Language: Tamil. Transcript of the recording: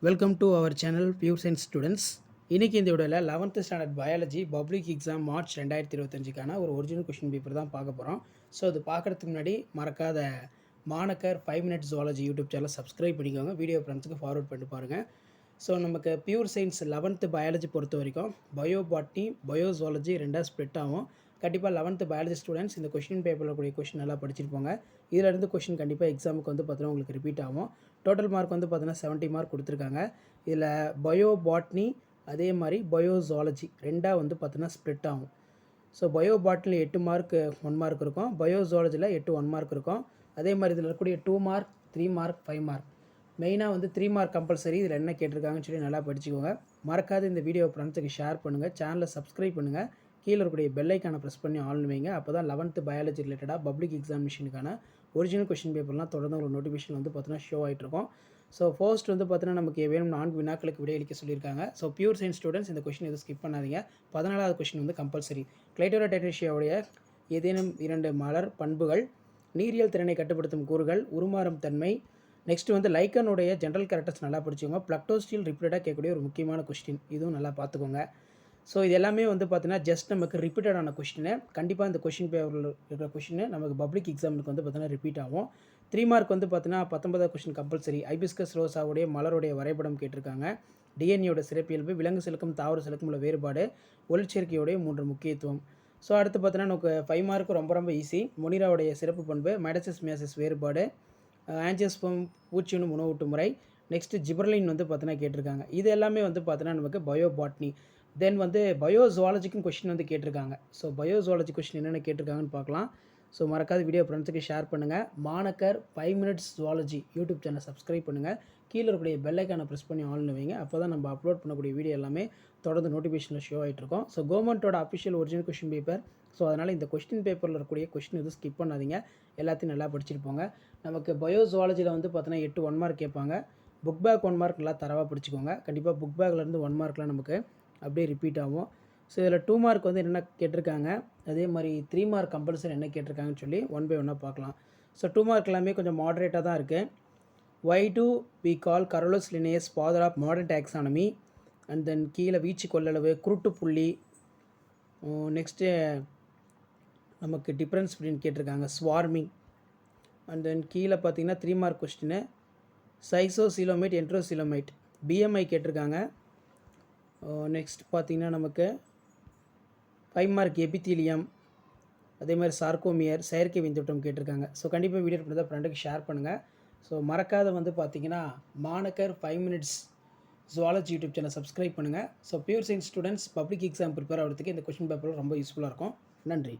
Welcome to our channel pure science students. இன்றைக்கி இந்த வீடியோவில் 11th standard biology public exam March 2025க்கான ஒரு ஒரிஜினல் கொஷின் பேப்பர் தான் பார்க்க போகிறோம். ஸோ அது பார்க்குறதுக்கு முன்னாடி மறக்காத மாணக்கர் 5 minutes zoology YouTube channel subscribe பண்ணிக்கோங்க. வீடியோ ஃப்ரெண்ட்ஸுக்கு ஃபார்வர்ட் பண்ணிட்டு பாருங்கள். ஸோ நமக்கு பியூர் சயின்ஸ் 11th பயாலஜி பொறுத்த வரைக்கும் பயோ பாட்னி பயோ ஜுவாலஜி ரெண்டாக ஸ்ப்ளிட் ஆகும். கண்டிப்பாக 11th பயாலஜி ஸ்டூடெண்ட்ஸ் இந்த கொஷின் பேப்பரில் கூடிய கொஷின் நல்லா படிச்சிருப்பாங்க. இதிலிருந்து கொஷின் கண்டிப்பாக எக்ஸாமுக்கு வந்து பார்த்தீங்கன்னா உங்களுக்கு ரிப்பீட் ஆகும். டோட்டல் மார்க் வந்து பார்த்தீங்கன்னா 70 மார்க் கொடுத்துருக்காங்க. இதில் பயோ பாட்னி அதே மாதிரி பயோ ஜுவாலஜி ரெண்டாக வந்து பார்த்தீங்கன்னா ஸ்ப்ளிட் ஆகும். ஸோ பயோ பாட்னியில் 8 மார்க் 1 மார்க் இருக்கும், பயோ ஜுவாலஜியில் 8 1 மார்க் இருக்கும். அதே மாதிரி இதில் இருக்கக்கூடிய 2 மார்க் 3 மார்க் 5 மார்க் மெயினாக வந்து 3 மார்க் கம்பல்சரி. இதில் என்ன கேட்டிருக்காங்கன்னு சொல்லி நல்லா படிச்சுக்கோங்க. மறக்காத இந்த வீடியோ ஃப்ரெண்ட்ஸுக்கு ஷேர் பண்ணுங்கள், சேனலை சப்ஸ்கிரைப் பண்ணுங்கள், கீழே இருக்கக்கூடிய பெல் ஐக்கானை ப்ரெஸ் பண்ணி ஆன் வைங்க. அப்போ தான் 11th பயாலஜி ரிலேட்டடாக பப்ளிக் எக்ஸாமினேஷனுக்கான ஒரிஜினல் கொஷின் பேப்பர்லாம் தொடர்ந்து ஒரு நோட்டிஃபிகேஷன் வந்து பார்த்தீங்கன்னா ஷோ ஆகிட்ருக்கும். ஸோ ஃபர்ஸ்ட் வந்து பார்த்தீங்கன்னா நமக்கு வேணும் 4 வினாக்களுக்கு விடையளிக்க சொல்லியிருக்காங்க. ஸோ பியூர் சயின்ஸ் ஸ்டூடெண்ட்ஸ் இந்த கொஷின் எதுவும் ஸ்கிப் பண்ணாதீங்க. 14வது கொஷின் வந்து கம்பல்சரி. கிளைட்டோரா டெட்ரேஷியாவுடைய ஏதேனும் 2 மலர் பண்புகள், நீரியல் திறனை கட்டுப்படுத்தும் கூறுகள், உருமாறும் தன்மை. நெக்ஸ்ட் வந்து லைக்கனுடைய ஜென்ரல் கேரக்டர்ஸ் நல்லா படிச்சுக்கோங்க. பிளக்டோஸ்டில் ரிப்பீட்டடாக கேட்கக்கூடிய ஒரு முக்கியமான கொஸ்டின், இதுவும் நல்லா பார்த்துக்கோங்க. ஸோ இது எல்லாமே வந்து பார்த்தீங்கன்னா ஜஸ்ட் நமக்கு ரிப்பீட்டடான கொஸ்டின். கண்டிப்பாக இந்த கொஷின் பேப்பரில் இருக்கிற கொஷின் நமக்கு பப்ளிக் எக்ஸாமுக்கு வந்து பார்த்தீங்கன்னா ரிப்பீட் ஆகும். 3 மார்க் வந்து பார்த்தீங்கன்னா 19வது கொஷின் கம்பல்சரி. ஐபிஸ்கஸ் ரோசாவுடைய மலருடைய வரைபடம் கேட்டிருக்காங்க. டிஎன்ஏயோட சிறப்பியல்பு, விலங்கு செலுக்கும் தாவர செலுக்கும் உள்ள வேறுபாடு, ஒளிச்சேர்க்கையோடைய 3 முக்கியத்துவம். ஸோ அடுத்து பார்த்தீங்கன்னா நமக்கு 5 மார்க் ரொம்ப ரொம்ப ஈஸி. மொனிராவுடைய சிறப்பு பண்பு, மைடசிஸ் மியாசிஸ் வேறுபாடு, ஆஞ்சியோஸ்பம் பூச்சியுண்ணும் உணவூட்டு முறை. நெக்ஸ்ட் ஜிப்ரலின் வந்து பார்த்தீங்கன்னா கேட்டிருக்காங்க. இது எல்லாமே வந்து பார்த்தீங்கன்னா நமக்கு பயோ பாட்னி. தென் வந்து பயோ ஜுவாலஜிக்கும் கொஷின் வந்து கேட்டிருக்காங்க. ஸோ பயோ ஜுவாலஜி கொஷின் என்னென்ன கேட்டிருக்காங்கன்னு பார்க்கலாம். ஸோ மறக்காத வீடியோ ஃப்ரெண்ட்ஸுக்கு ஷேர் பண்ணுங்கள். மாணக்கர் 5 minutes zoology YouTube channel subscribe பண்ணுங்கள். கீழே இருக்கக்கூடிய பெல் ஐக்கானை ப்ரெஸ் பண்ணி ஆன்ல வைங்க. அப்போ தான் நம்ம அப்லோட் பண்ணக்கூடிய வீடியோ எல்லாமே தொடர்ந்து நோட்டிஃபிகேஷனில் ஷோ ஆகிட்டு இருக்கும். ஸோ கவர்மெண்ட்டோட official original question paper. So அதனால் இந்த கொஸ்டின் பேப்பரில் இருக்கக்கூடிய கொஸ்டின் எதுவும் ஸ்கிப் பண்ணாதீங்க. எல்லாத்தையும் நல்லா படிச்சுட்டு போங்க. நமக்கு பயோ ஜுவாலஜியில் வந்து பார்த்தீங்கன்னா 8 1 மார்க் கேட்பாங்க. புக் பேக் 1 மார்க் நல்லா தரவாக படிச்சுக்கோங்க. கண்டிப்பாக புக் பேக்லேருந்து 1 மார்க்லாம் நமக்கு அப்படியே ரிப்பீட் ஆகும். ஸோ இதில் 2 மார்க் வந்து என்னென்ன கேட்டிருக்காங்க, அதே மாதிரி 3 மார்க் கம்பல்சரி என்ன கேட்டிருக்காங்கன்னு சொல்லி 1 பை 1 பார்க்கலாம். ஸோ 2 மார்க் எல்லாமே கொஞ்சம் மாடரேட்டாக தான் இருக்குது. Why do we call Carolus Linnaeus father of modern taxonomy. And then கீழே வீச்சு கொள்ளளவு, குருட்டு புள்ளி. நெக்ஸ்ட்டு நமக்கு டிஃப்ரென்ஸ் அப்படின்னு கேட்டிருக்காங்க, ஸ்வார்மிங். அண்ட் தென் கீழே பார்த்தீங்கன்னா 3 மார்க் கொஸ்டின் சைசோசிலோமைட் என்ட்ரோசிலோமைட், பிஎம்ஐ கேட்டிருக்காங்க. நெக்ஸ்ட் பார்த்திங்கன்னா நமக்கு 5 மார்க் எபித்தீலியம், அதே மாதிரி சார்கோமியர், செயற்கை விந்தோட்டம் கேட்டிருக்காங்க. ஸோ கண்டிப்பாக வீடியோ பண்ணி தான் ஃப்ரெண்டுக்கு ஷேர் பண்ணுங்கள். ஸோ மறக்காத வந்து பார்த்திங்கன்னா மாணக்கர் 5 minutes zoology YouTube channel subscribe பண்ணுங்கள். So pure science students public exam prepare ஆகிறதுக்கு இந்த கொஷின் பேப்பரில் ரொம்ப யூஸ்ஃபுல்லாக இருக்கும். நன்றி.